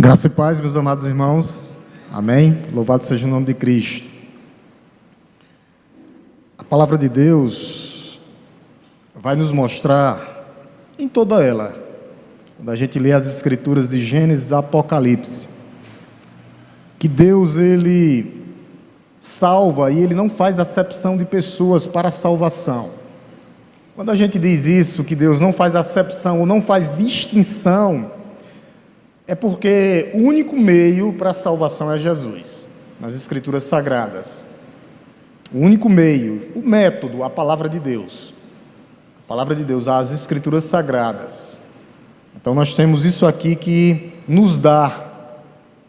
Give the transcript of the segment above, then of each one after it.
Graça e paz, meus amados irmãos. Amém? Louvado seja o nome de Cristo. A palavra de Deus vai nos mostrar em toda ela, quando a gente lê as escrituras de Gênesis a Apocalipse, que Deus, Ele salva e Ele não faz acepção de pessoas para a salvação. Quando a gente diz isso, que Deus não faz acepção ou não faz distinção, é porque o único meio para a salvação é Jesus, nas Escrituras Sagradas. O único meio, o método, a palavra de Deus. A palavra de Deus, as Escrituras Sagradas. Então nós temos isso aqui que nos dá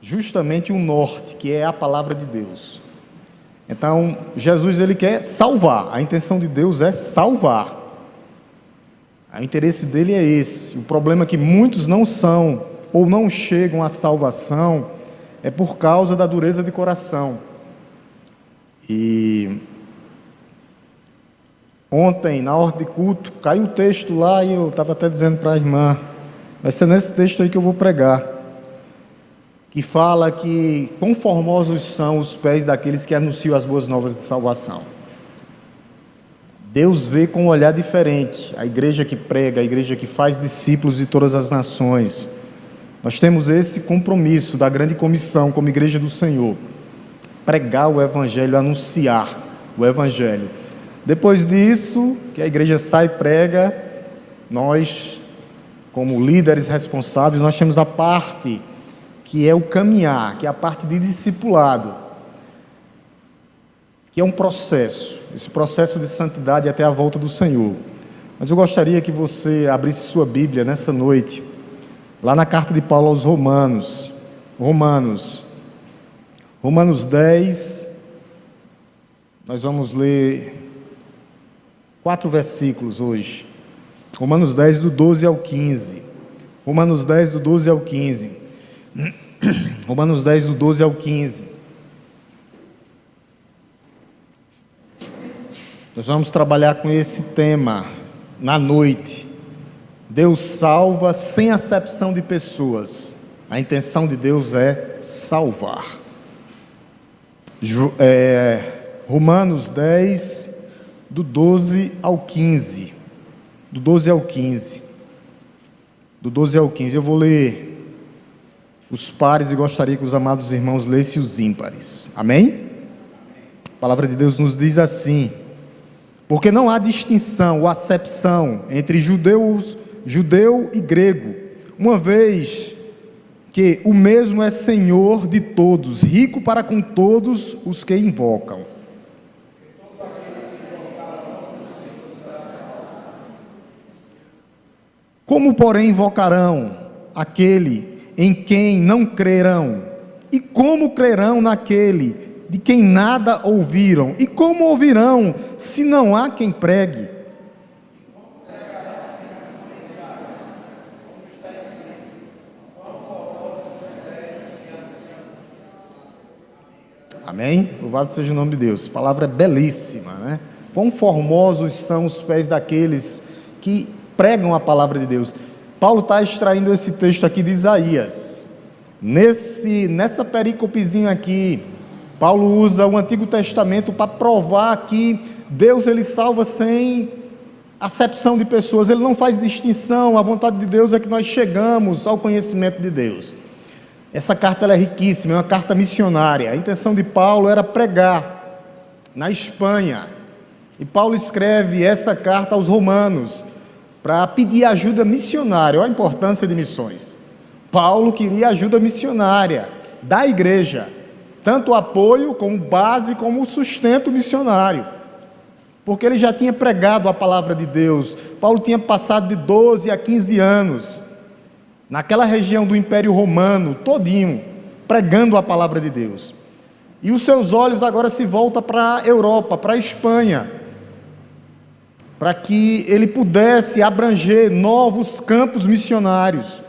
justamente o norte, que é a palavra de Deus. Então Jesus, Ele quer salvar, a intenção de Deus é salvar. O interesse dele é esse. O problema é que muitos não são ou não chegam à salvação é por causa da dureza de coração. E ontem, na ordem de culto, caiu o texto lá e eu estava até dizendo para a irmã, vai ser nesse texto aí que eu vou pregar, que fala que quão formosos são os pés daqueles que anunciam as boas novas de salvação. Deus vê com um olhar diferente a igreja que prega, a igreja que faz discípulos de todas as nações. Nós temos esse compromisso da grande comissão como igreja do Senhor, pregar o Evangelho, anunciar o Evangelho. Depois disso, que a igreja sai e prega, nós, como líderes responsáveis, nós temos a parte que é o caminhar, que é a parte de discipulado, que é um processo, esse processo de santidade até a volta do Senhor. Mas eu gostaria que você abrisse sua Bíblia nessa noite, lá na carta de Paulo aos Romanos, Romanos 10, nós vamos ler 4 versículos hoje, Romanos 10 do 12 ao 15, Romanos 10 do 12 ao 15, Romanos 10 do 12 ao 15, nós vamos trabalhar com esse tema na noite. Deus salva sem acepção de pessoas. A intenção de Deus é salvar. Romanos 10, do 12 ao 15. Do 12 ao 15. Do 12 ao 15. Eu vou ler os pares e gostaria que os amados irmãos lessem os ímpares. Amém? A palavra de Deus nos diz assim: porque não há distinção ou acepção entre judeu e grego, uma vez que o mesmo é Senhor de todos, rico para com todos os que invocam. Como, porém, invocarão aquele em quem não crerão? E como crerão naquele de quem nada ouviram? E como ouvirão se não há quem pregue? Amém? Louvado seja o nome de Deus. A palavra é belíssima, né? Quão formosos são os pés daqueles que pregam a palavra de Deus. Paulo está extraindo esse texto aqui de Isaías. Nessa perícopezinha aqui, Paulo usa o Antigo Testamento para provar que Deus, Ele salva sem acepção de pessoas. Ele não faz distinção. A vontade de Deus é que nós chegamos ao conhecimento de Deus. Essa carta ela é riquíssima, é uma carta missionária. A intenção de Paulo era pregar na Espanha. E Paulo escreve essa carta aos romanos para pedir ajuda missionária. Olha a importância de missões. Paulo queria ajuda missionária da igreja, tanto o apoio como base, como o sustento missionário, porque ele já tinha pregado a palavra de Deus. Paulo tinha passado de 12 a 15 anos naquela região do Império Romano, todinho, pregando a palavra de Deus. E os seus olhos agora se voltam para a Europa, para a Espanha, para que ele pudesse abranger novos campos missionários.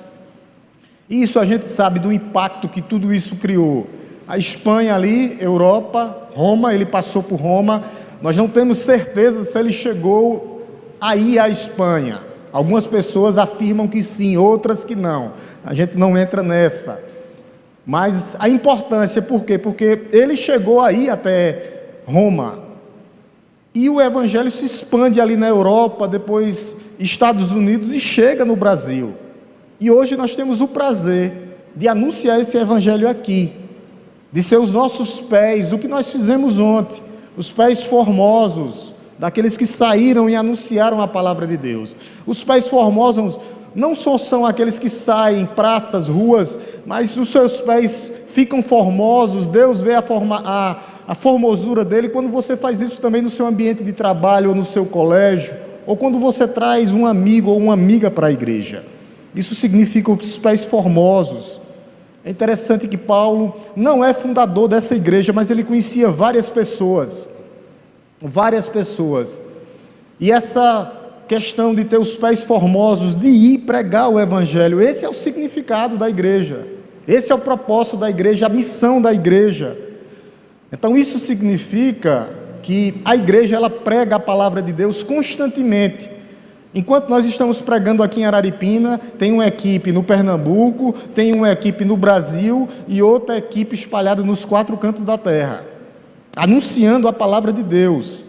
E isso a gente sabe do impacto que tudo isso criou. A Espanha ali, Europa, Roma, ele passou por Roma. Nós não temos certeza se ele chegou aí à Espanha. Algumas pessoas afirmam que sim, outras que não. A gente não entra nessa. Mas a importância, por quê? Porque ele chegou aí até Roma, e o evangelho se expande ali na Europa, depois Estados Unidos e chega no Brasil. E hoje nós temos o prazer de anunciar esse evangelho aqui, de ser os nossos pés, o que nós fizemos ontem, os pés formosos, daqueles que saíram e anunciaram a palavra de Deus. Os pés formosos não só são aqueles que saem em praças, ruas, mas os seus pés ficam formosos, Deus vê a formosura dele quando você faz isso também no seu ambiente de trabalho, ou no seu colégio, ou quando você traz um amigo ou uma amiga para a igreja. Isso significa os pés formosos. É interessante que Paulo não é fundador dessa igreja, mas ele conhecia várias pessoas, e essa questão de ter os pés formosos, de ir pregar o evangelho, esse é o significado da igreja, esse é o propósito da igreja, a missão da igreja. Então isso significa que a igreja, ela prega a palavra de Deus constantemente. Enquanto nós estamos pregando aqui em Araripina, tem uma equipe no Pernambuco, tem uma equipe no Brasil e outra equipe espalhada nos 4 cantos da terra, anunciando a palavra de Deus.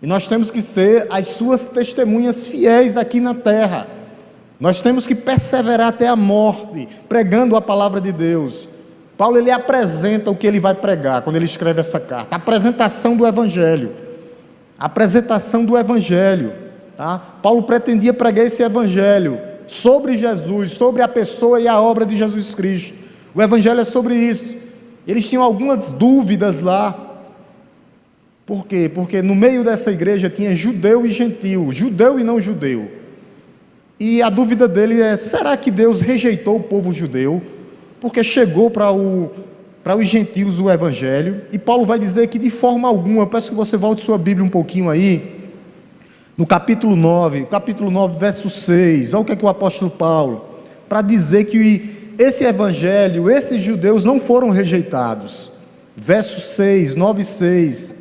E nós temos que ser as suas testemunhas fiéis aqui na terra. Nós temos que perseverar até a morte, pregando a palavra de Deus. Paulo, ele apresenta o que ele vai pregar quando ele escreve essa carta, a apresentação do evangelho, tá? Paulo pretendia pregar esse evangelho sobre Jesus, sobre a pessoa e a obra de Jesus Cristo. O evangelho é sobre isso. Eles tinham algumas dúvidas lá. Por quê? Porque no meio dessa igreja tinha judeu e gentil, judeu e não judeu. E a dúvida dele é: será que Deus rejeitou o povo judeu? Porque chegou para os gentios o evangelho. E Paulo vai dizer que de forma alguma. Eu peço que você volte sua Bíblia um pouquinho aí, no capítulo 9, verso 6, olha o que é o apóstolo Paulo, para dizer que esse evangelho, esses judeus não foram rejeitados. Verso 6, 9:6.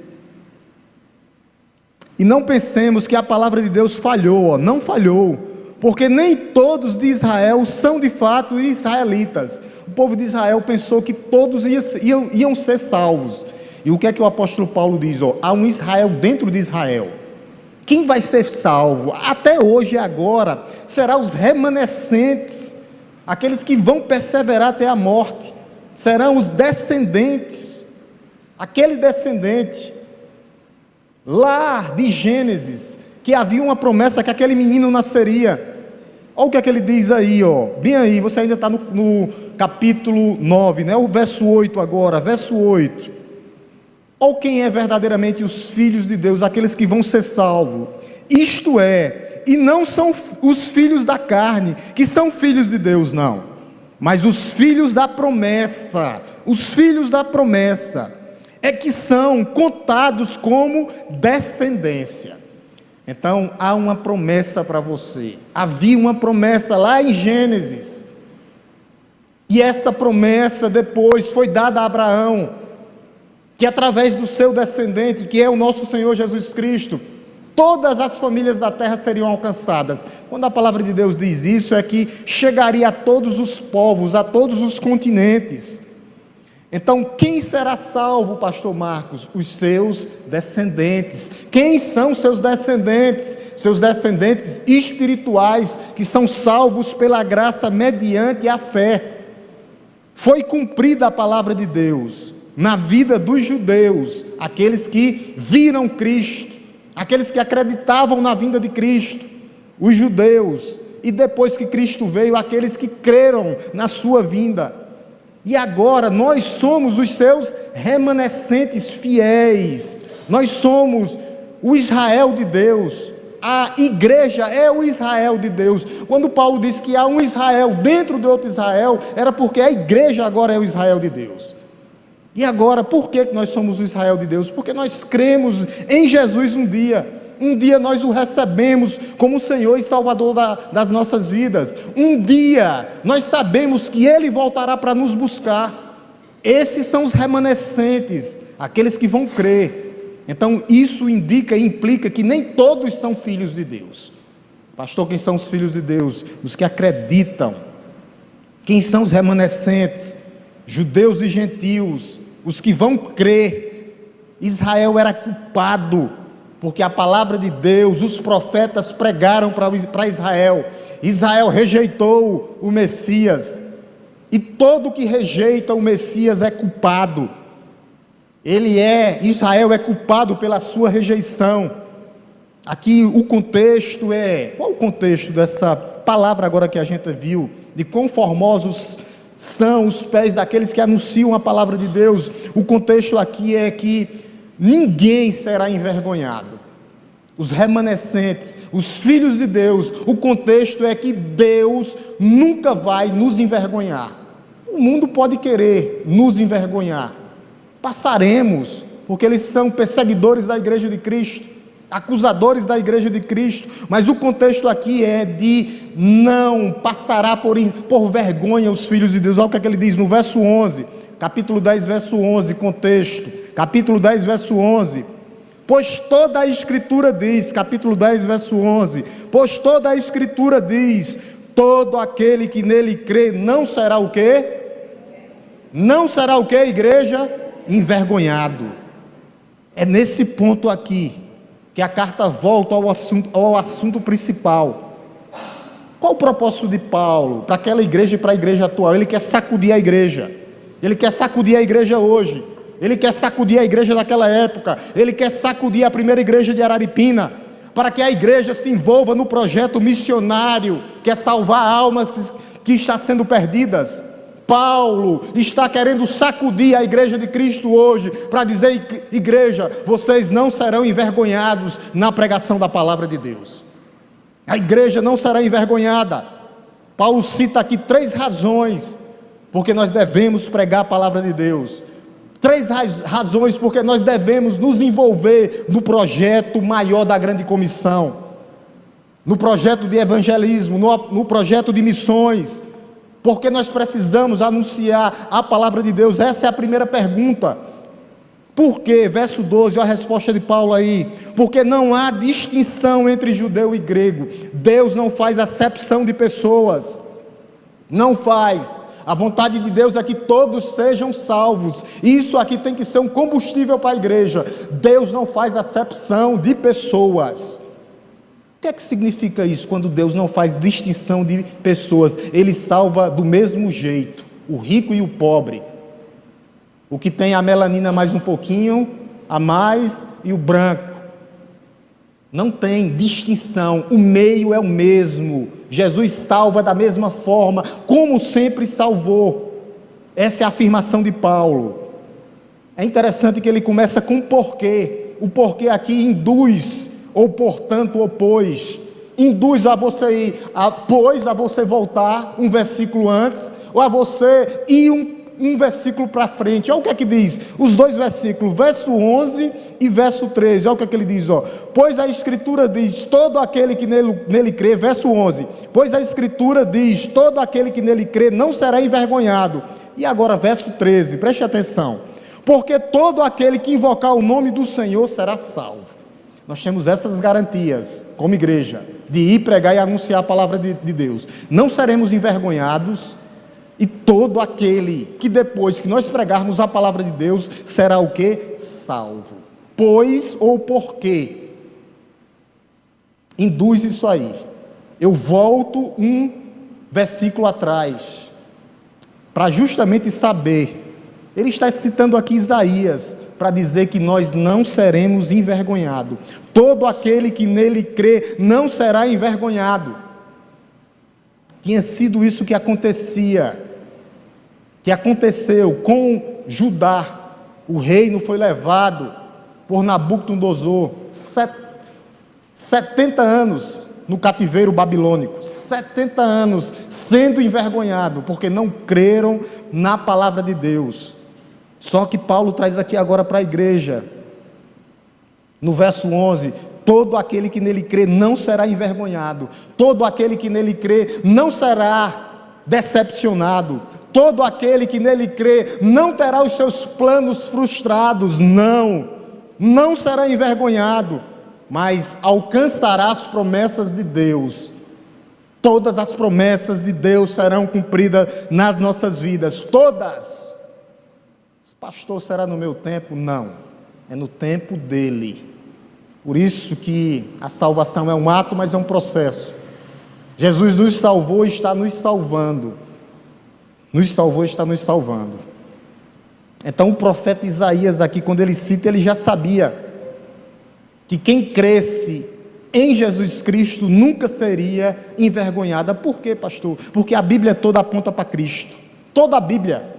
E não pensemos que a palavra de Deus falhou, não falhou, porque nem todos de Israel são de fato israelitas. O povo de Israel pensou que todos iam ser salvos. E o que é que o apóstolo Paulo diz? Há um Israel dentro de Israel. Quem vai ser salvo, até hoje e agora, serão os remanescentes, aqueles que vão perseverar até a morte, serão os descendentes, aquele descendente, lá de Gênesis, que havia uma promessa que aquele menino nasceria. Olha o que é que ele diz aí, bem aí, você ainda está no capítulo 9, né? O verso 8 agora, verso 8. Ou quem é verdadeiramente os filhos de Deus, aqueles que vão ser salvos, isto é, e não são os filhos da carne, que são filhos de Deus, não, mas os filhos da promessa, é que são contados como descendência. Então, há uma promessa para você, havia uma promessa lá em Gênesis, e essa promessa depois foi dada a Abraão, que através do seu descendente, que é o nosso Senhor Jesus Cristo, todas as famílias da terra seriam alcançadas. Quando a palavra de Deus diz isso, é que chegaria a todos os povos, a todos os continentes. Então, quem será salvo, pastor Marcos? Os seus descendentes. Quem são seus descendentes? Seus descendentes espirituais, que são salvos pela graça mediante a fé. Foi cumprida a palavra de Deus na vida dos judeus, aqueles que viram Cristo, aqueles que acreditavam na vinda de Cristo, os judeus, e depois que Cristo veio, aqueles que creram na sua vinda. E agora nós somos os seus remanescentes fiéis, nós somos o Israel de Deus, a igreja é o Israel de Deus. Quando Paulo diz que há um Israel dentro de outro Israel, era porque a igreja agora é o Israel de Deus. E agora, por que nós somos o Israel de Deus? Porque nós cremos em Jesus um dia nós o recebemos como Senhor e Salvador das nossas vidas, um dia nós sabemos que Ele voltará para nos buscar. Esses são os remanescentes, aqueles que vão crer. Então isso indica e implica que nem todos são filhos de Deus. Pastor, quem são os filhos de Deus? Os que acreditam. Quem são os remanescentes? judeus e gentios, os que vão crer. Israel era culpado, porque a palavra de Deus, os profetas pregaram para Israel. Israel rejeitou o Messias, e todo que rejeita o Messias é culpado. Israel é culpado pela sua rejeição. Aqui o contexto qual o contexto dessa palavra agora que a gente viu, de quão formosos são os pés daqueles que anunciam a palavra de Deus? O contexto aqui é que ninguém será envergonhado. Os remanescentes, os filhos de Deus, o contexto é que Deus nunca vai nos envergonhar. O mundo pode querer nos envergonhar, passaremos, porque eles são perseguidores da igreja de Cristo, acusadores da igreja de Cristo, mas o contexto aqui é de não passará por vergonha os filhos de Deus. Olha o que é que ele diz no verso 11, capítulo 10, verso 11, contexto, capítulo 10, verso 11, pois toda a escritura diz, capítulo 10, verso 11, pois toda a escritura diz, todo aquele que nele crê não será o quê? Não será o quê, igreja? Envergonhado. É nesse ponto aqui que a carta volta ao assunto principal. Qual o propósito de Paulo para aquela igreja e para a igreja atual? Ele quer sacudir a igreja, ele quer sacudir a igreja hoje, ele quer sacudir a igreja daquela época, ele quer sacudir a primeira igreja de Araripina, para que a igreja se envolva no projeto missionário, que é salvar almas que estão sendo perdidas. Paulo está querendo sacudir a igreja de Cristo hoje, para dizer: igreja, vocês não serão envergonhados na pregação da palavra de Deus. A igreja não será envergonhada. Paulo cita aqui 3 razões porque nós devemos pregar a palavra de Deus. 3 razões porque nós devemos nos envolver no projeto maior da grande comissão, no projeto de evangelismo, no projeto de missões. Porque nós precisamos anunciar a palavra de Deus. Essa é a primeira pergunta. Por quê? Verso 12, olha a resposta de Paulo aí. Porque não há distinção entre judeu e grego. Deus não faz acepção de pessoas. Não faz. A vontade de Deus é que todos sejam salvos. Isso aqui tem que ser um combustível para a igreja. Deus não faz acepção de pessoas. O que é que significa isso, quando Deus não faz distinção de pessoas? Ele salva do mesmo jeito, o rico e o pobre, o que tem a melanina mais um pouquinho a mais e o branco. Não tem distinção, o meio é o mesmo. Jesus salva da mesma forma, como sempre salvou. Essa é a afirmação de Paulo. É interessante que ele começa com porquê. O porquê aqui induz, ou portanto, ou pois, induz a você ir, pois a você voltar um versículo antes, ou a você ir um versículo para frente. Olha o que é que diz, os 2 versículos, verso 11 e verso 13, olha o que é que ele diz, ó. Pois a escritura diz, todo aquele que nele crê, verso 11, pois a escritura diz, todo aquele que nele crê não será envergonhado. E agora verso 13, preste atenção, porque todo aquele que invocar o nome do Senhor será salvo. Nós temos essas garantias, como igreja, de ir pregar e anunciar a palavra de Deus. Não seremos envergonhados, e todo aquele que depois que nós pregarmos a palavra de Deus, será o quê? Salvo. Pois ou porque? Induz isso aí. Eu volto um versículo atrás, para justamente saber. Ele está citando aqui Isaías, para dizer que nós não seremos envergonhados. Todo aquele que nele crê não será envergonhado. Tinha sido isso que aconteceu com Judá. O reino foi levado por Nabucodonosor, 70 anos no cativeiro babilônico, 70 anos sendo envergonhado, porque não creram na palavra de Deus. Só que Paulo traz aqui agora para a igreja, no verso 11, todo aquele que nele crê não será envergonhado, todo aquele que nele crê não será decepcionado, todo aquele que nele crê não terá os seus planos frustrados, não será envergonhado, mas alcançará as promessas de Deus. Todas as promessas de Deus serão cumpridas nas nossas vidas, todas. Pastor, será no meu tempo? Não, é no tempo dele. Por isso que a salvação é um ato, mas é um processo. Jesus nos salvou e está nos salvando. Nos salvou e está nos salvando. Então o profeta Isaías aqui, quando ele cita, ele já sabia que quem cresce em Jesus Cristo nunca seria envergonhada. Por quê, pastor? Porque a Bíblia toda aponta para Cristo. Toda a Bíblia.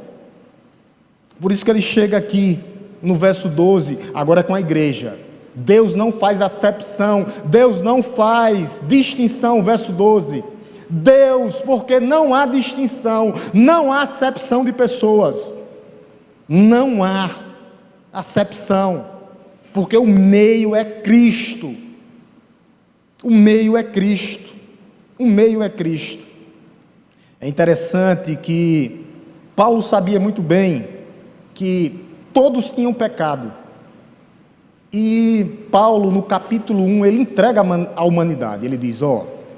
Por isso que ele chega aqui no verso 12, agora com a igreja. Deus não faz acepção, Deus não faz distinção, verso 12. Deus, porque não há distinção, não há acepção de pessoas. Não há acepção, porque o meio é Cristo. O meio é Cristo. O meio é Cristo. É interessante que Paulo sabia muito bem que todos tinham pecado. E Paulo, no capítulo 1, ele entrega à humanidade. Ele diz,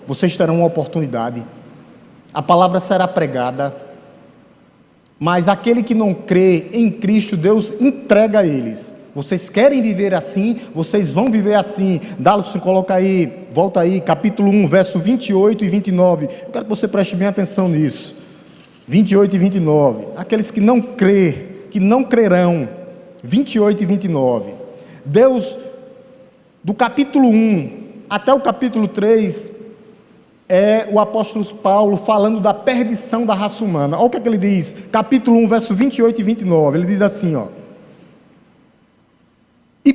vocês terão uma oportunidade, a palavra será pregada, mas aquele que não crê em Cristo, Deus entrega a eles. Vocês querem viver assim, vocês vão viver assim. Dálcio, coloca aí, volta aí, capítulo 1, verso 28 e 29. Eu quero que você preste bem atenção nisso. 28 e 29. Aqueles que não crerão. 28 e 29. Deus, do capítulo 1 até o capítulo 3, é o apóstolo Paulo falando da perdição da raça humana. Olha o que ele diz, capítulo 1, verso 28 e 29. Ele diz assim, e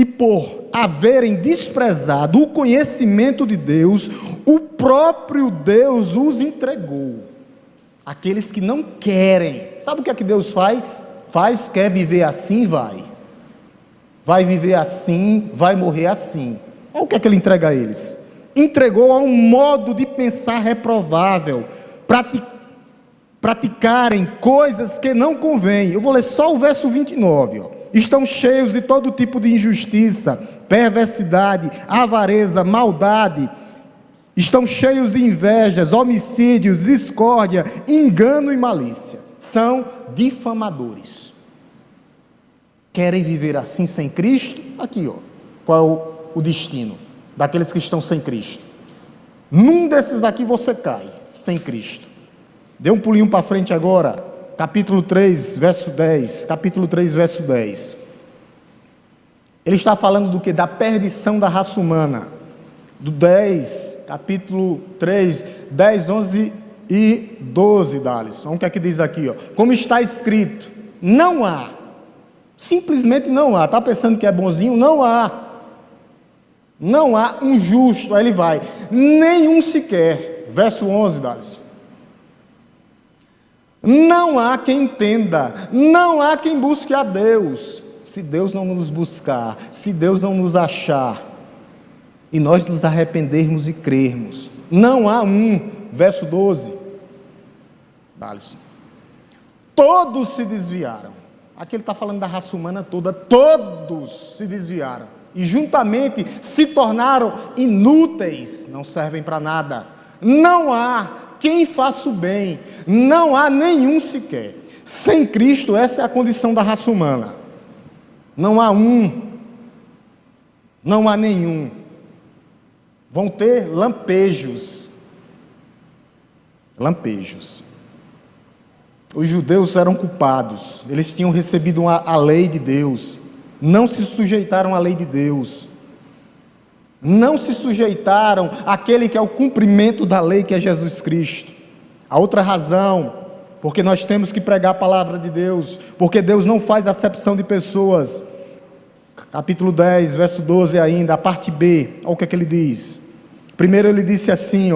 por haverem desprezado o conhecimento de Deus, o próprio Deus os entregou. Aqueles que não querem. Sabe o que é que Deus faz? Quer viver assim, vai viver assim, vai morrer assim. Olha o que é que ele entrega a eles. Entregou a um modo de pensar reprovável, praticarem coisas que não convêm. Eu vou ler só o verso 29. Estão cheios de todo tipo de injustiça, perversidade, avareza, maldade. Estão cheios de invejas, homicídios, discórdia, engano e malícia. São difamadores. Querem viver assim sem Cristo? Aqui, qual é o destino daqueles que estão sem Cristo? Num desses aqui você cai, sem Cristo. Dê um pulinho para frente agora, capítulo 3, verso 10. Capítulo 3, verso 10. Ele está falando do que? Da perdição da raça humana. Do 10, capítulo 3, 10, 11 e 12, Dalisson. O que é que diz aqui? Como está escrito, não há, simplesmente não há. Está pensando que é bonzinho? Não há um justo. Aí ele vai, nenhum sequer. Verso 11, Dalisson. Não há quem entenda, não há quem busque a Deus. Se Deus não nos buscar, se Deus não nos achar, e nós nos arrependermos e crermos, não há um. Verso 12, Dalisson. Todos se desviaram. Aqui ele está falando da raça humana toda. Todos se desviaram e juntamente se tornaram inúteis, não servem para nada. Não há quem faça o bem, não há nenhum sequer. Sem Cristo, essa é a condição da raça humana. Não há um, não há nenhum. Vão ter lampejos. Lampejos. Os judeus eram culpados, eles tinham recebido a lei de Deus, não se sujeitaram à lei de Deus, não se sujeitaram àquele que é o cumprimento da lei, que é Jesus Cristo. A outra razão, porque nós temos que pregar a palavra de Deus, porque Deus não faz acepção de pessoas. Capítulo 10, verso 12 ainda, a parte B, olha o que é que ele diz. Primeiro ele disse assim,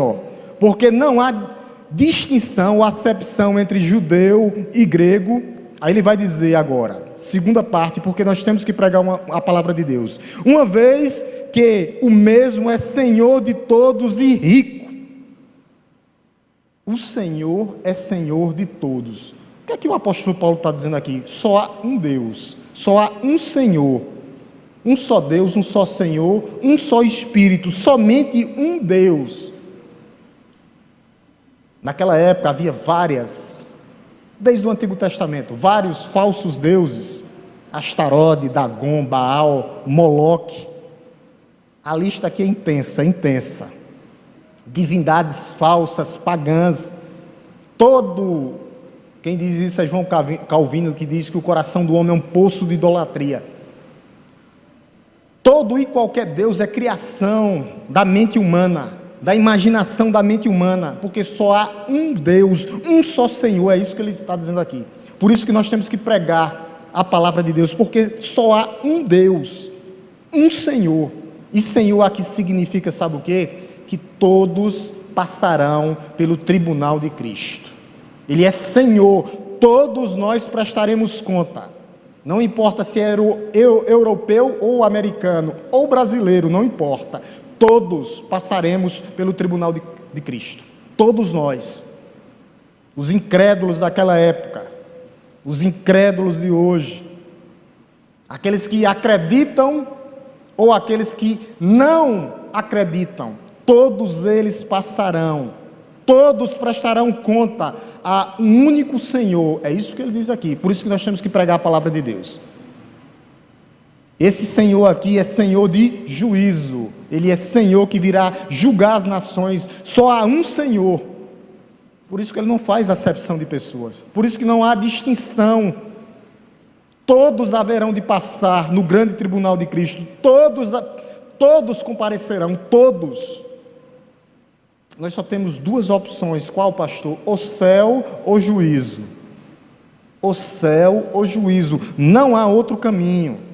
porque não há distinção ou acepção entre judeu e grego. Aí ele vai dizer agora, segunda parte, porque nós temos que pregar a palavra de Deus. Uma vez que o mesmo é Senhor de todos e rico. O Senhor é Senhor de todos. O que é que o apóstolo Paulo está dizendo aqui? Só há um Deus, só há um Senhor. Um só Deus, um só Senhor, um só Espírito, somente um Deus. Naquela época havia várias Desde o Antigo Testamento, vários falsos deuses, Astarode, Dagom, Baal, Moloque. A lista aqui é intensa, intensa. Divindades falsas, pagãs. Quem diz isso é João Calvino, que diz que o coração do homem é um poço de idolatria. Todo e qualquer Deus é criação da mente humana, da imaginação da mente humana, porque só há um Deus, um só Senhor, é isso que ele está dizendo aqui. Por isso que nós temos que pregar a palavra de Deus, porque só há um Deus, um Senhor. E Senhor aqui significa, sabe o quê? Que todos passarão pelo tribunal de Cristo. Ele é Senhor, todos nós prestaremos conta. Não importa se é europeu ou americano, ou brasileiro, não importa. Todos passaremos pelo tribunal de Cristo. Todos nós. Os incrédulos daquela época, os incrédulos de hoje, aqueles que acreditam ou aqueles que não acreditam, todos eles passarão, todos prestarão conta a um único Senhor. É isso que ele diz aqui. Por isso que nós temos que pregar a palavra de Deus. Esse Senhor aqui é Senhor de juízo. Ele é Senhor que virá julgar as nações. Só há um Senhor. Por isso que ele não faz acepção de pessoas. Por isso que não há distinção. Todos haverão de passar no grande tribunal de Cristo. Todos comparecerão. Todos. Nós só temos duas opções. Qual, pastor? O céu ou juízo. O céu ou juízo. Não há outro caminho.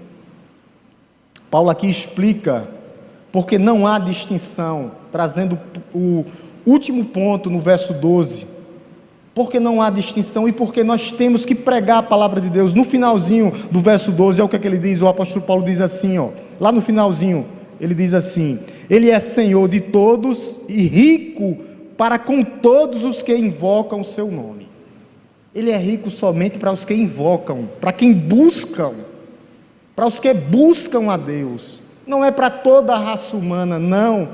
Paulo aqui explica porque não há distinção, trazendo o último ponto no verso 12. Porque não há distinção e porque nós temos que pregar a palavra de Deus. No finalzinho do verso 12, é o que ele diz, o apóstolo Paulo diz assim, lá no finalzinho, ele diz assim: Ele é Senhor de todos e rico para com todos os que invocam o seu nome. Ele é rico somente para os que invocam, para quem buscam, para os que buscam a Deus. Não é para toda a raça humana, não.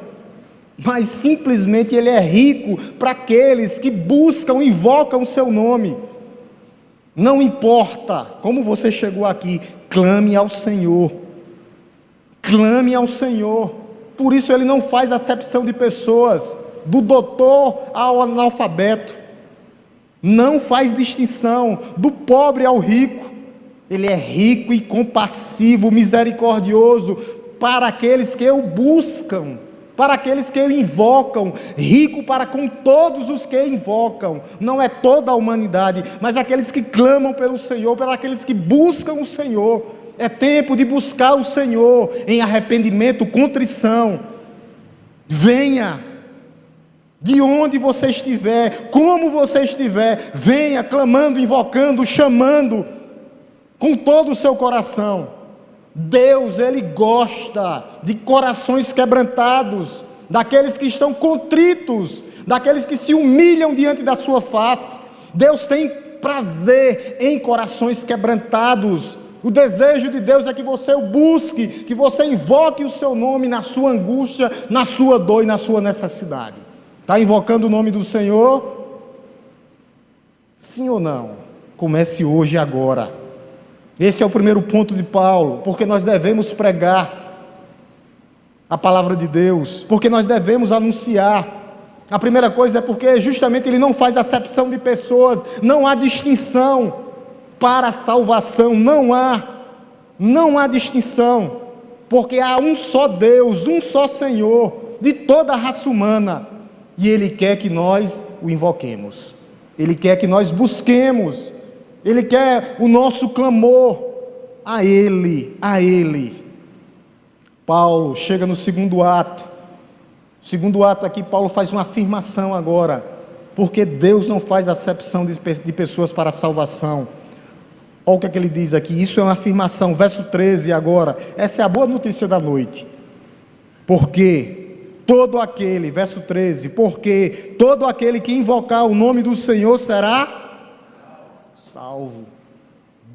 Mas simplesmente Ele é rico para aqueles que buscam, invocam o seu nome. Não importa como você chegou aqui, clame ao Senhor. Clame ao Senhor. Por isso Ele não faz acepção de pessoas, do doutor ao analfabeto. Não faz distinção do pobre ao rico. Ele é rico e compassivo, misericordioso para aqueles que o buscam, para aqueles que o invocam, rico para com todos os que invocam. Não é toda a humanidade, mas aqueles que clamam pelo Senhor, para aqueles que buscam o Senhor. É tempo de buscar o Senhor em arrependimento, contrição. Venha, de onde você estiver, como você estiver, venha clamando, invocando, chamando, com todo o seu coração. Deus, Ele gosta de corações quebrantados, daqueles que estão contritos, daqueles que se humilham diante da sua face. Deus tem prazer em corações quebrantados. O desejo de Deus é que você o busque, que você invoque o seu nome na sua angústia, na sua dor e na sua necessidade. Está invocando o nome do Senhor? Sim ou não? Comece hoje e agora. Esse é o primeiro ponto de Paulo, porque nós devemos pregar a palavra de Deus, porque nós devemos anunciar. A primeira coisa é porque justamente ele não faz acepção de pessoas, não há distinção para a salvação, não há distinção, porque há um só Deus, um só Senhor, de toda a raça humana, e Ele quer que nós o invoquemos, Ele quer que nós busquemos, Ele quer o nosso clamor a Ele, a Ele. Paulo chega no segundo ato. Segundo ato aqui, Paulo faz uma afirmação agora, porque Deus não faz acepção de pessoas para a salvação. Olha o que é que ele diz aqui, isso é uma afirmação, verso 13 agora, essa é a boa notícia da noite. Porque todo aquele, verso 13, porque todo aquele que invocar o nome do Senhor será salvo.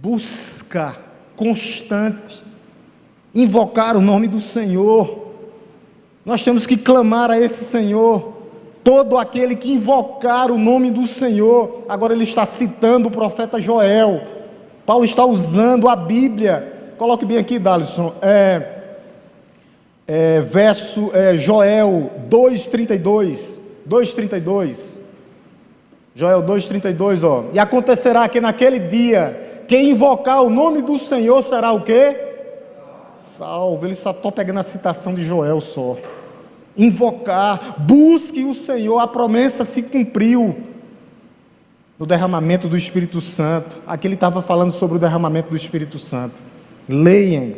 Busca constante, invocar o nome do Senhor. Nós temos que clamar a esse Senhor Todo aquele que invocar o nome do Senhor. Agora ele está citando o profeta Joel. Paulo está usando a Bíblia. Coloque bem aqui, Dalisson. Joel 2,32. 2,32. Joel 2,32, ó. E acontecerá que naquele dia, quem invocar o nome do Senhor será o quê? Salvo. Ele só está pegando a citação de Joel só. Invocar, busque o Senhor, a promessa se cumpriu no derramamento do Espírito Santo. Aqui ele estava falando sobre o derramamento do Espírito Santo. Leiam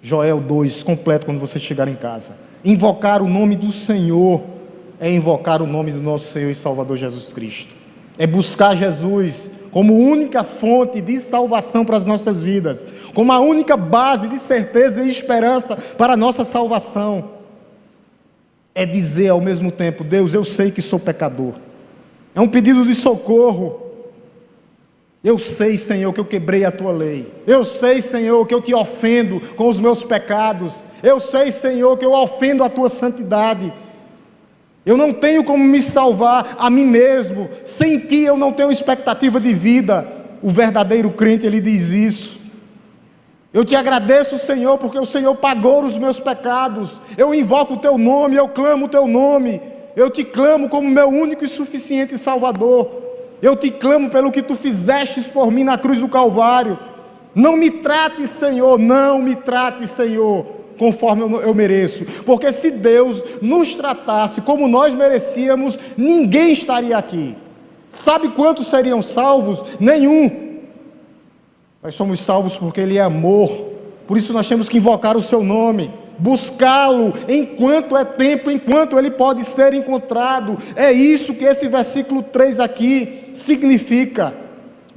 Joel 2 completo quando você chegar em casa. Invocar o nome do Senhor é invocar o nome do nosso Senhor e Salvador Jesus Cristo. É buscar Jesus como única fonte de salvação para as nossas vidas, como a única base de certeza e esperança para a nossa salvação. É dizer ao mesmo tempo: Deus, eu sei que sou pecador. É um pedido de socorro. Eu sei, Senhor, que eu quebrei a tua lei. Eu sei, Senhor, que eu te ofendo com os meus pecados. Eu sei, Senhor, que eu ofendo a tua santidade. Eu não tenho como me salvar a mim mesmo. Sem ti eu não tenho expectativa de vida. O verdadeiro crente, ele diz isso. Eu te agradeço, Senhor, porque o Senhor pagou os meus pecados. Eu invoco o teu nome, eu clamo o teu nome. Eu te clamo como meu único e suficiente Salvador. Eu te clamo pelo que tu fizestes por mim na cruz do Calvário. Não me trate, Senhor, não me trate, Senhor, conforme eu mereço. Porque se Deus nos tratasse como nós merecíamos, ninguém estaria aqui. Sabe quantos seriam salvos? Nenhum. Nós somos salvos porque Ele é amor. Por isso nós temos que invocar o seu nome, buscá-lo enquanto é tempo, enquanto Ele pode ser encontrado. É isso que esse versículo 3 aqui significa.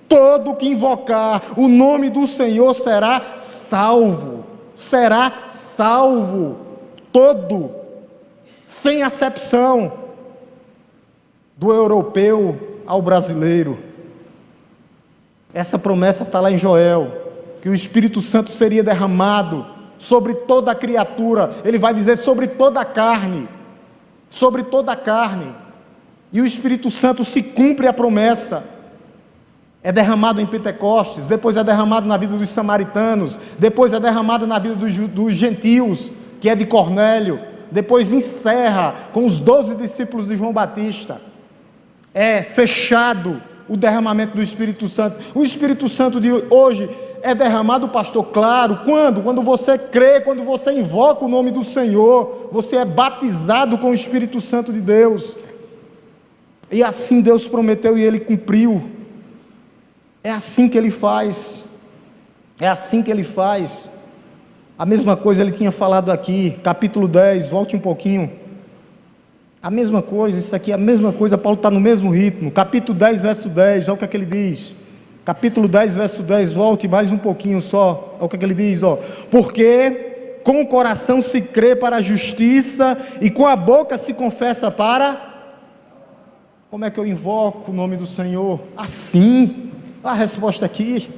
Todo que invocar o nome do Senhor será salvo. Será salvo. Todo, sem acepção, do europeu ao brasileiro. Essa promessa está lá em Joel, que o Espírito Santo seria derramado sobre toda a criatura. Ele vai dizer sobre toda a carne. Sobre toda a carne. E o Espírito Santo se cumpre a promessa. É derramado em Pentecostes, depois é derramado na vida dos samaritanos, depois é derramado na vida dos gentios, que é de Cornélio, depois encerra com os 12 discípulos de João Batista. É fechado o derramamento do Espírito Santo. O Espírito Santo de hoje é derramado, pastor, claro, quando? Quando você crê, quando você invoca o nome do Senhor, você é batizado com o Espírito Santo de Deus. E assim Deus prometeu e Ele cumpriu. É assim que Ele faz. É assim que Ele faz. A mesma coisa Ele tinha falado aqui, capítulo 10, volte um pouquinho. A mesma coisa, isso aqui é a mesma coisa, Paulo está no mesmo ritmo. Capítulo 10, verso 10, olha o que é que ele diz. Capítulo 10, verso 10, volte mais um pouquinho só, olha o que é que ele diz, ó. Porque com o coração se crê para a justiça e com a boca se confessa para... Como é que eu invoco o nome do Senhor? Assim. Olha a resposta aqui.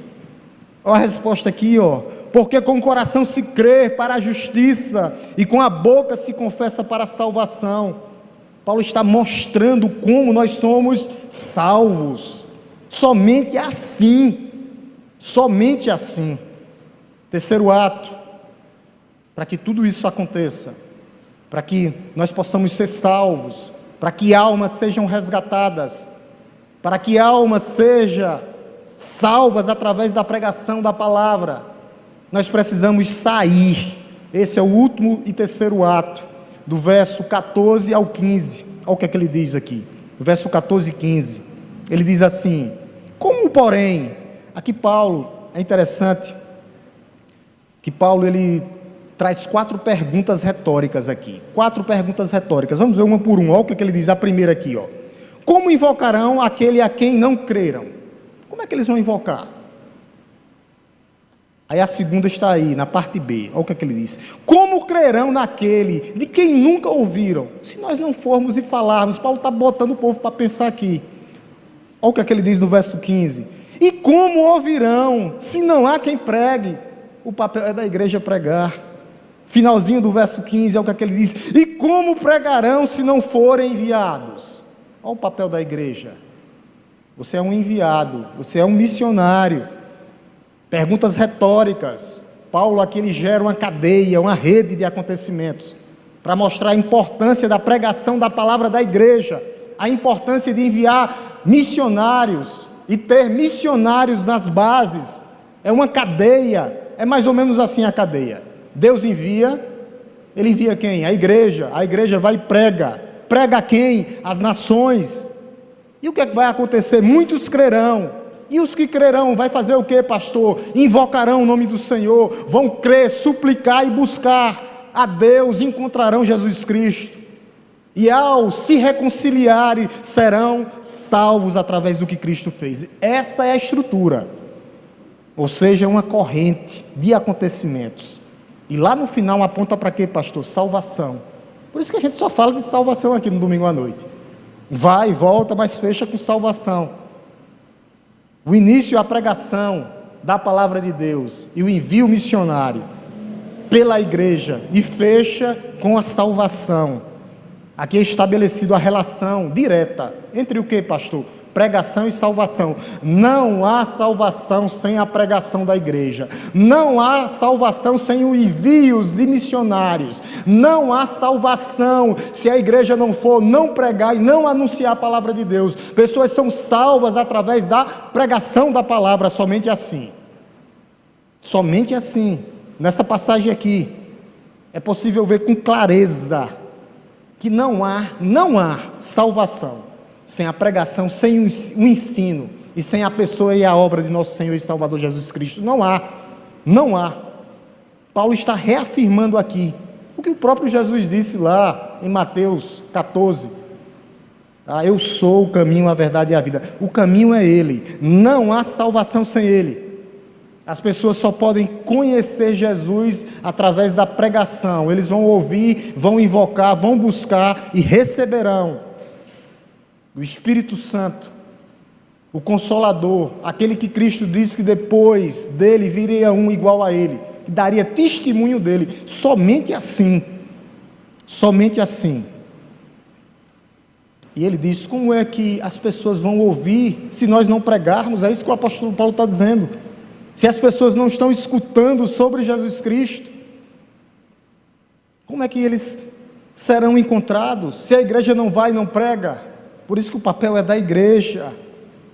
Olha a resposta aqui, ó. Porque com o coração se crê para a justiça e com a boca se confessa para a salvação. Paulo está mostrando como nós somos salvos. Somente assim. Somente assim. Terceiro ato. Para que tudo isso aconteça, para que nós possamos ser salvos, para que almas sejam resgatadas, para que almas sejam salvas através da pregação da palavra, nós precisamos sair. Esse é o último e terceiro ato, do verso 14 ao 15, olha o que é que ele diz aqui, verso 14 e 15, ele diz assim: como porém, aqui Paulo, é interessante, que Paulo ele traz 4 perguntas retóricas aqui, 4 perguntas retóricas, vamos ver uma por uma, olha o que é que ele diz, a primeira aqui, ó. Como invocarão aquele a quem não creram? Como é que eles vão invocar? Aí a segunda está aí, na parte B, olha o que é que ele diz. Como crerão naquele de quem nunca ouviram? Se nós não formos e falarmos, Paulo está botando o povo para pensar aqui. Olha o que é que ele diz no verso 15. E como ouvirão, se não há quem pregue? O papel é da igreja pregar. Finalzinho do verso 15 é o que ele diz: e como pregarão se não forem enviados? Olha o papel da igreja. Você é um enviado, você é um missionário. Perguntas retóricas. Paulo aqui ele gera uma cadeia, uma rede de acontecimentos, para mostrar a importância da pregação da palavra da igreja, a importância de enviar missionários e ter missionários nas bases. É uma cadeia, é mais ou menos assim a cadeia. Deus envia, ele envia quem? A igreja vai e prega. Prega a quem? As nações. E o que é que vai acontecer? Muitos crerão. E os que crerão, vai fazer o que, pastor? Invocarão o nome do Senhor, vão crer, suplicar e buscar a Deus, encontrarão Jesus Cristo. E ao se reconciliarem, serão salvos através do que Cristo fez. Essa é a estrutura. Ou seja, uma corrente de acontecimentos. E lá no final aponta para quê, pastor? Salvação. Por isso que a gente só fala de salvação aqui no domingo à noite. Vai e volta, mas fecha com salvação. O início é a pregação da palavra de Deus e o envio missionário pela igreja, e fecha com a salvação. Aqui é estabelecido a relação direta entre o que, pastor? Pregação e salvação. Não há salvação sem a pregação da igreja. Não há salvação sem os envios de missionários. Não há salvação se a igreja não pregar e não anunciar a palavra de Deus. Pessoas são salvas através da pregação da palavra, somente assim. Somente assim. Nessa passagem aqui, é possível ver com clareza que não há salvação sem a pregação, sem o ensino e sem a pessoa e a obra de nosso Senhor e Salvador Jesus Cristo. Não há. Paulo está reafirmando aqui o que o próprio Jesus disse lá em Mateus 14. Eu sou o caminho, a verdade e a vida. O caminho é Ele. Não há salvação sem Ele. As pessoas só podem conhecer Jesus através da pregação. Eles vão ouvir, vão invocar, vão buscar e receberão do Espírito Santo, o Consolador, aquele que Cristo disse que depois dele viria um igual a ele, que daria testemunho dele. Somente assim. E ele diz: como é que as pessoas vão ouvir se nós não pregarmos? É isso que o apóstolo Paulo está dizendo. Se as pessoas não estão escutando sobre Jesus Cristo, como é que eles serão encontrados? Se a igreja não vai e não prega? Por isso que o papel é da igreja.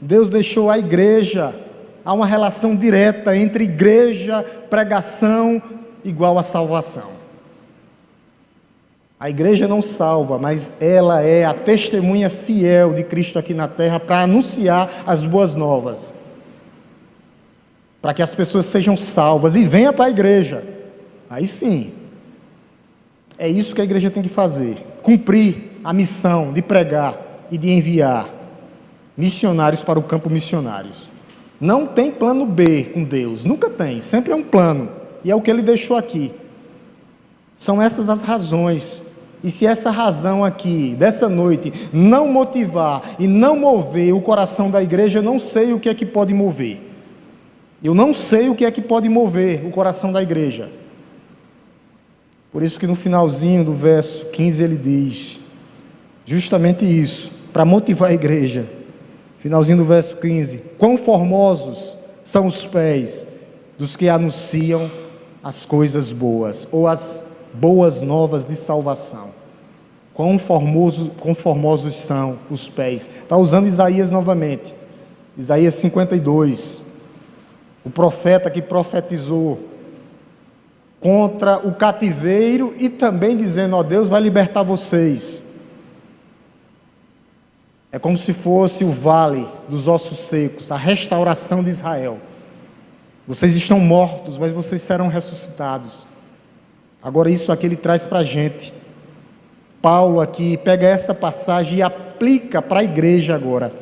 Deus deixou a igreja. Há uma relação direta entre igreja, pregação, igual a salvação. A igreja não salva, mas ela é a testemunha fiel de Cristo aqui na terra para anunciar as boas novas, para que as pessoas sejam salvas e venham para a igreja. Aí sim, é isso que a igreja tem que fazer: cumprir a missão de pregar e de enviar missionários para o campo missionários. Não tem plano B com Deus, nunca tem, sempre é um plano, e é o que ele deixou aqui. São essas as razões. E se essa razão aqui, dessa noite, não motivar e não mover o coração da igreja, eu não sei o que é que pode mover. Eu não sei o que é que pode mover o coração da igreja. Por isso que no finalzinho do verso 15 ele diz justamente isso, para motivar a igreja. Finalzinho do verso 15: quão formosos são os pés dos que anunciam as coisas boas, ou as boas novas de salvação. Quão formosos são os pés. Está usando Isaías novamente, Isaías 52, o profeta que profetizou contra o cativeiro e também dizendo: Deus vai libertar vocês. É como se fosse o vale dos ossos secos, a restauração de Israel. Vocês estão mortos, mas vocês serão ressuscitados. Agora isso aqui ele traz para a gente. Paulo aqui pega essa passagem e aplica para a igreja agora,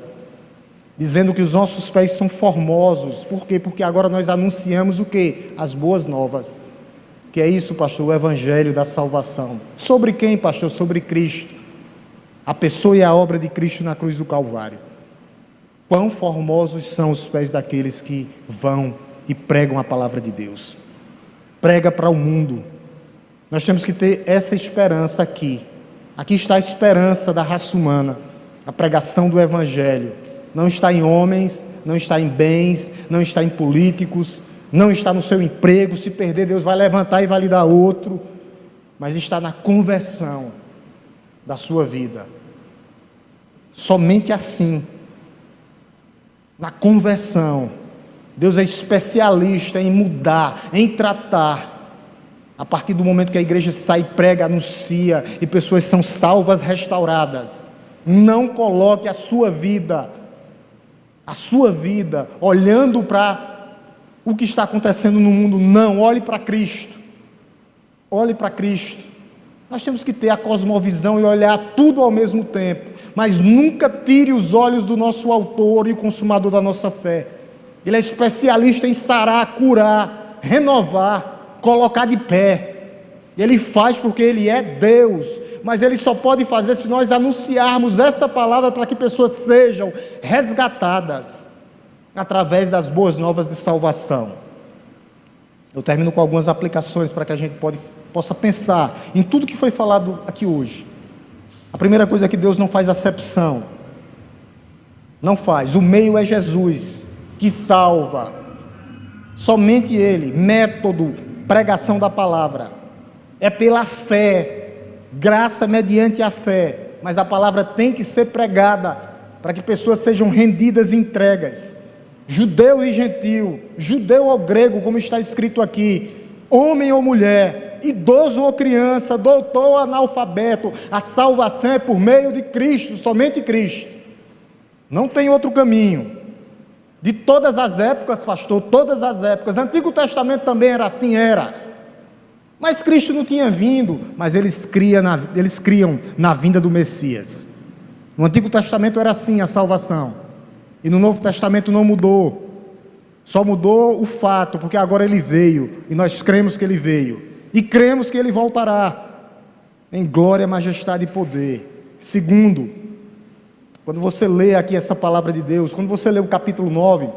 dizendo que os nossos pés são formosos. Por quê? Porque agora nós anunciamos o quê? As boas novas. Que é isso, pastor? O evangelho da salvação. Sobre quem, pastor? Sobre Cristo. A pessoa e a obra de Cristo na cruz do Calvário. Quão formosos são os pés daqueles que vão e pregam a palavra de Deus. Prega para o mundo. Nós temos que ter essa esperança aqui. Aqui está a esperança da raça humana, a pregação do Evangelho. Não está em homens, não está em bens, não está em políticos, não está no seu emprego. Se perder, Deus vai levantar e vai lhe dar outro. Mas está na conversão da sua vida. Somente assim, na conversão, Deus é especialista em mudar, em tratar. A partir do momento que a igreja sai, prega, anuncia e pessoas são salvas, restauradas. Não coloque a sua vida olhando para o que está acontecendo no mundo. Não, olhe para Cristo. Olhe para Cristo. Nós temos que ter a cosmovisão e olhar tudo ao mesmo tempo, mas nunca tire os olhos do nosso autor e o consumador da nossa fé. Ele é especialista em sarar, curar, renovar, colocar de pé. Ele faz porque Ele é Deus, mas Ele só pode fazer se nós anunciarmos essa palavra para que pessoas sejam resgatadas através das boas novas de salvação. Eu termino com algumas aplicações para que a gente possa pensar em tudo que foi falado aqui hoje. A primeira coisa é que Deus não faz acepção. Não faz. O meio é Jesus, que salva. Somente Ele. Método, pregação da palavra. É pela fé, graça mediante a fé. Mas a palavra tem que ser pregada para que pessoas sejam rendidas e entregas. Judeu e gentil, judeu ou grego, como está escrito aqui, homem ou mulher, idoso ou criança, doutor ou analfabeto, a salvação é por meio de Cristo, somente Cristo. Não tem outro caminho. De todas as épocas, pastor, todas as épocas. Antigo Testamento também era assim, era. Mas Cristo não tinha vindo, mas eles criam na vinda do Messias. No Antigo Testamento era assim a salvação. E no Novo Testamento não mudou. Só mudou o fato, porque agora Ele veio, e nós cremos que Ele veio. E cremos que Ele voltará em glória, majestade e poder. Segundo, quando você lê aqui essa palavra de Deus, quando você lê o capítulo 9,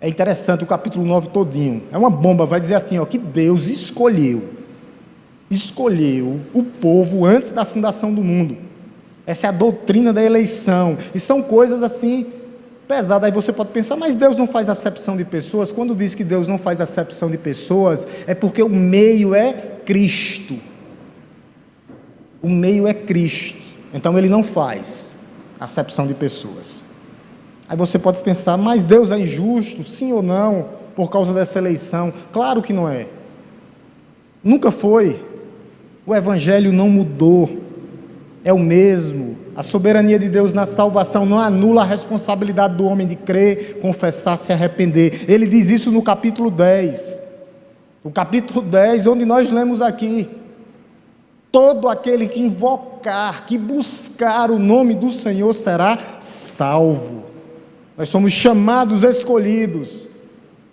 é interessante o capítulo 9 todinho. É uma bomba, vai dizer assim, ó, que Deus escolheu o povo antes da fundação do mundo. Essa é a doutrina da eleição. E são coisas assim pesadas. Aí você pode pensar, mas Deus não faz acepção de pessoas? Quando diz que Deus não faz acepção de pessoas, é porque o meio é Cristo. O meio é Cristo. Então Ele não faz acepção de pessoas. Aí você pode pensar, mas Deus é injusto, sim ou não, por causa dessa eleição? Claro que não é. Nunca foi. O Evangelho não mudou. É o mesmo. A soberania de Deus na salvação não anula a responsabilidade do homem de crer, confessar, se arrepender. Ele diz isso no capítulo 10. O capítulo 10, onde nós lemos aqui: todo aquele que invocar, que buscar o nome do Senhor será salvo. Nós somos chamados, escolhidos,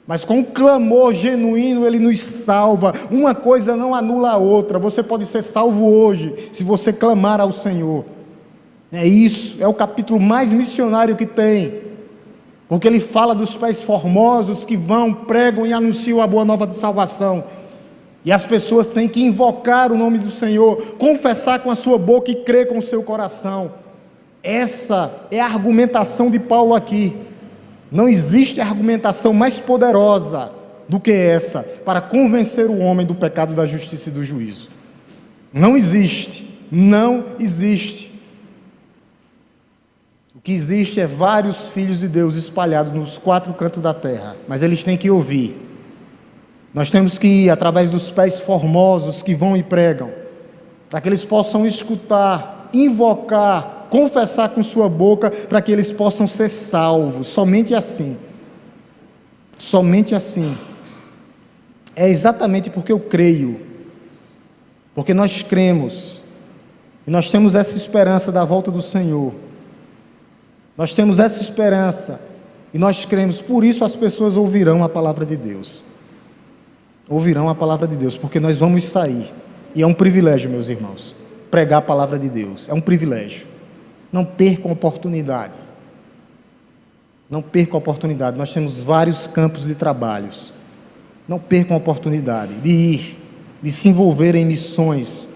mas com um clamor genuíno Ele nos salva. Uma coisa não anula a outra. Você pode ser salvo hoje, se você clamar ao Senhor. É isso, é o capítulo mais missionário que tem, porque ele fala dos pés formosos que vão, pregam e anunciam a boa nova de salvação. E as pessoas têm que invocar o nome do Senhor, confessar com a sua boca e crer com o seu coração. Essa é a argumentação de Paulo aqui. Não existe argumentação mais poderosa do que essa para convencer o homem do pecado, da justiça e do juízo. Não existe, não existe. O que existe é vários filhos de Deus espalhados nos 4 cantos da terra, mas eles têm que ouvir. Nós temos que ir através dos pés formosos que vão e pregam, para que eles possam escutar, invocar, confessar com sua boca, para que eles possam ser salvos. Somente assim. Somente assim. É exatamente porque eu creio, porque nós cremos, e nós temos essa esperança da volta do Senhor. Nós temos essa esperança, e nós cremos, por isso as pessoas ouvirão a palavra de Deus. Ouvirão a palavra de Deus, porque nós vamos sair, e é um privilégio, meus irmãos, pregar a palavra de Deus, é um privilégio. Não percam a oportunidade. Não percam a oportunidade. Nós temos vários campos de trabalhos. Não percam a oportunidade de ir, de se envolver em missões.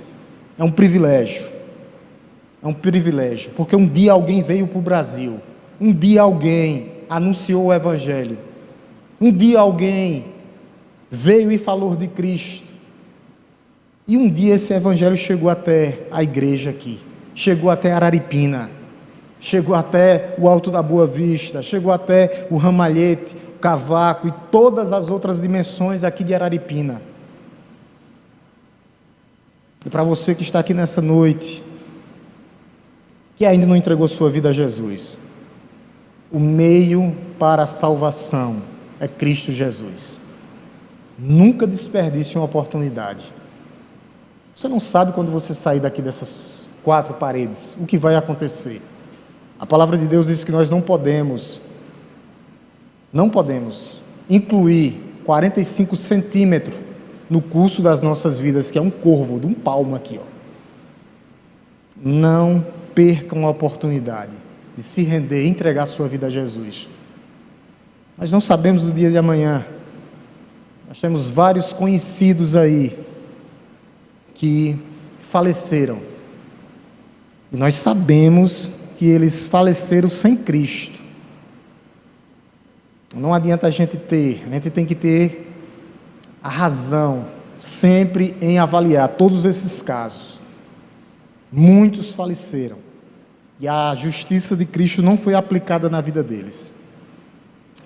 É um privilégio. É um privilégio, porque um dia alguém veio para o Brasil, um dia alguém anunciou o Evangelho, um dia alguém veio e falou de Cristo, e um dia esse Evangelho chegou até a igreja aqui, chegou até Araripina, chegou até o Alto da Boa Vista, chegou até o Ramalhete, o Cavaco e todas as outras dimensões aqui de Araripina. E para você que está aqui nessa noite, que ainda não entregou sua vida a Jesus, o meio para a salvação é Cristo Jesus. Nunca desperdice uma oportunidade. Você não sabe quando você sair daqui dessas 4 paredes, o que vai acontecer. A palavra de Deus diz que nós não podemos incluir 45 centímetros no curso das nossas vidas, que é um corvo, de um palmo aqui, ó. Não percam a oportunidade de se render e entregar sua vida a Jesus. Nós não sabemos do dia de amanhã. Nós temos vários conhecidos aí que faleceram. E nós sabemos que eles faleceram sem Cristo. Não adianta a gente tem que ter a razão sempre em avaliar todos esses casos. Muitos faleceram e a justiça de Cristo não foi aplicada na vida deles.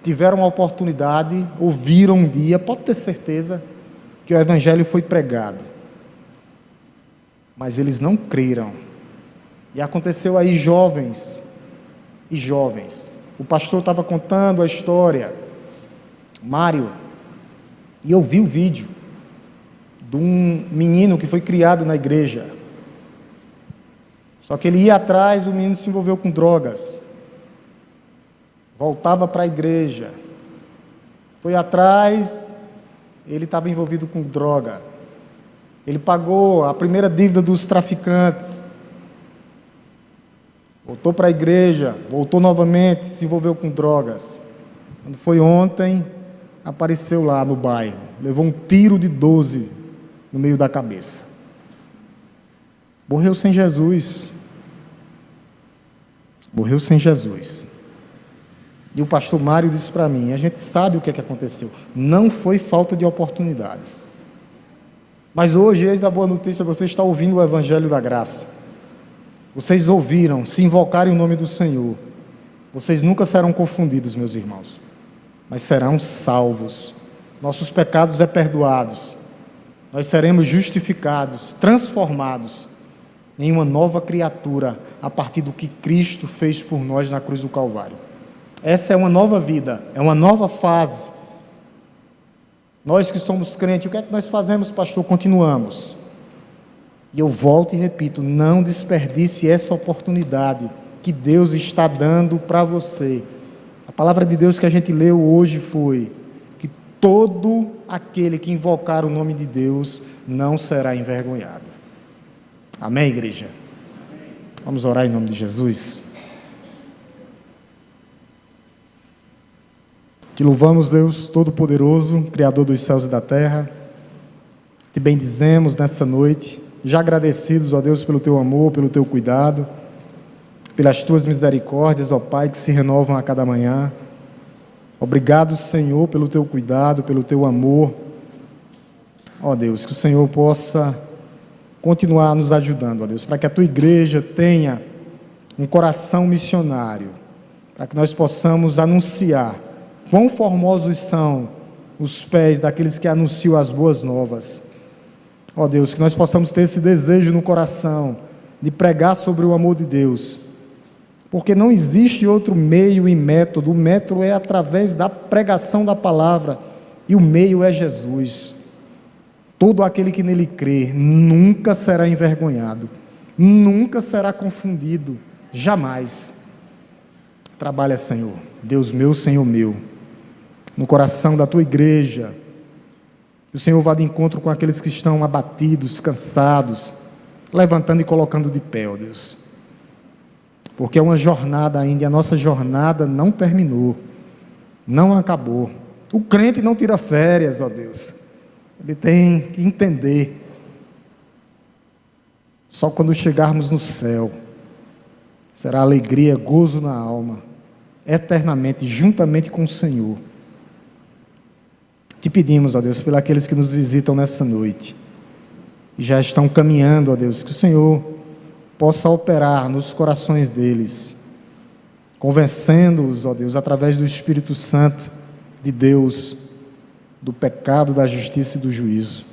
Tiveram a oportunidade, ouviram um dia, pode ter certeza que o Evangelho foi pregado, mas eles não creram. E aconteceu aí jovens e jovens. O pastor estava contando a história, Mário, e eu vi o vídeo de um menino que foi criado na igreja. Só que ele ia atrás, o menino se envolveu com drogas. Voltava para a igreja. Foi atrás, ele estava envolvido com droga. Ele pagou a primeira dívida dos traficantes. Voltou para a igreja, voltou novamente, se envolveu com drogas. Quando foi ontem, apareceu lá no bairro. Levou um tiro de 12 no meio da cabeça. Morreu sem Jesus. Morreu sem Jesus. E o pastor Mário disse para mim, a gente sabe o que aconteceu. Não foi falta de oportunidade. Mas hoje, eis a boa notícia, você está ouvindo o Evangelho da Graça. Vocês ouviram, se invocarem o nome do Senhor. Vocês nunca serão confundidos, meus irmãos. Mas serão salvos. Nossos pecados é perdoados. Nós seremos justificados, transformados em uma nova criatura a partir do que Cristo fez por nós na cruz do Calvário. Essa é uma nova vida, é uma nova fase. Nós que somos crentes, o que é que nós fazemos, pastor? Continuamos. E eu volto e repito, não desperdice essa oportunidade que Deus está dando para você. A palavra de Deus que a gente leu hoje foi que todo aquele que invocar o nome de Deus não será envergonhado. Amém, igreja? Vamos orar em nome de Jesus. Te louvamos, Deus Todo-Poderoso, Criador dos céus e da terra. Te bendizemos nessa noite, já agradecidos, ó Deus, pelo Teu amor, pelo Teu cuidado, pelas Tuas misericórdias, ó Pai, que se renovam a cada manhã. Obrigado, Senhor, pelo Teu cuidado, pelo Teu amor. Ó Deus, que o Senhor possa continuar nos ajudando, ó Deus, para que a Tua igreja tenha um coração missionário, para que nós possamos anunciar quão formosos são os pés daqueles que anunciam as boas novas. Ó Deus, que nós possamos ter esse desejo no coração de pregar sobre o amor de Deus, porque não existe outro meio e método. O método é através da pregação da palavra e o meio é Jesus. Todo aquele que nele crê nunca será envergonhado, nunca será confundido, jamais. Trabalha, Senhor, Deus meu, Senhor meu, no coração da Tua igreja. Que o Senhor vá de encontro com aqueles que estão abatidos, cansados, levantando e colocando de pé, ó Deus. Porque é uma jornada ainda, e a nossa jornada não terminou, não acabou. O crente não tira férias, ó Deus. Ele tem que entender. Só quando chegarmos no céu, será alegria, gozo na alma, eternamente, juntamente com o Senhor. Te pedimos, ó Deus, pelos aqueles que nos visitam nessa noite, e já estão caminhando, ó Deus, que o Senhor possa operar nos corações deles, convencendo-os, ó Deus, através do Espírito Santo de Deus, do pecado, da justiça e do juízo.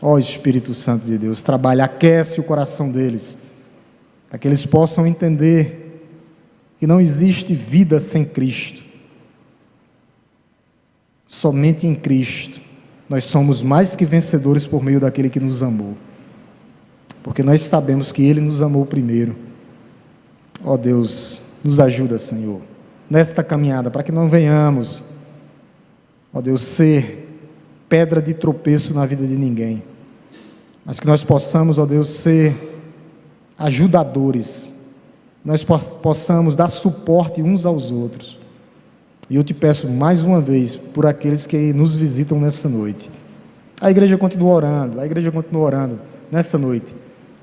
Ó Espírito Santo de Deus, trabalha, aquece o coração deles, para que eles possam entender que não existe vida sem Cristo. Somente em Cristo nós somos mais que vencedores por meio daquele que nos amou, porque nós sabemos que Ele nos amou primeiro. Ó Deus, nos ajuda, Senhor, nesta caminhada, para que não venhamos, ó Deus, ser pedra de tropeço na vida de ninguém, mas que nós possamos, ó Deus, ser ajudadores, nós possamos dar suporte uns aos outros. E eu te peço mais uma vez por aqueles que nos visitam nessa noite. A igreja continua orando nessa noite.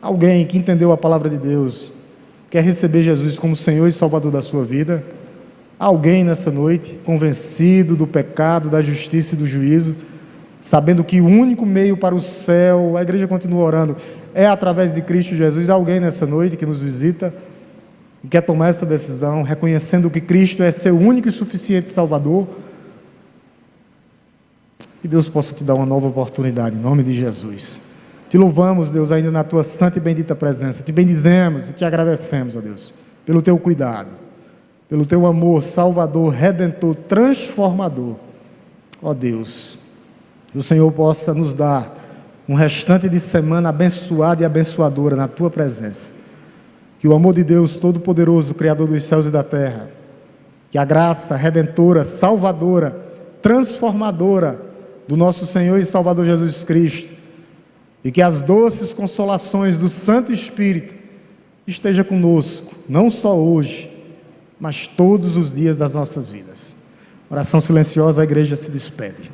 Alguém que entendeu a palavra de Deus, quer receber Jesus como Senhor e Salvador da sua vida? Alguém nessa noite convencido do pecado, da justiça e do juízo, sabendo que o único meio para o céu, a igreja continua orando, é através de Cristo Jesus? Alguém nessa noite que nos visita e quer tomar essa decisão, reconhecendo que Cristo é seu único e suficiente Salvador? Que Deus possa te dar uma nova oportunidade, em nome de Jesus. Te louvamos, Deus, ainda na tua santa e bendita presença. Te bendizemos e te agradecemos, ó Deus, pelo teu cuidado, pelo teu amor salvador, redentor, transformador. Ó Deus, que o Senhor possa nos dar um restante de semana abençoada e abençoadora na tua presença. Que o amor de Deus Todo-Poderoso, Criador dos céus e da terra, que a graça redentora, salvadora, transformadora do nosso Senhor e Salvador Jesus Cristo, e que as doces consolações do Santo Espírito esteja conosco, não só hoje, mas todos os dias das nossas vidas. Oração silenciosa, a igreja se despede.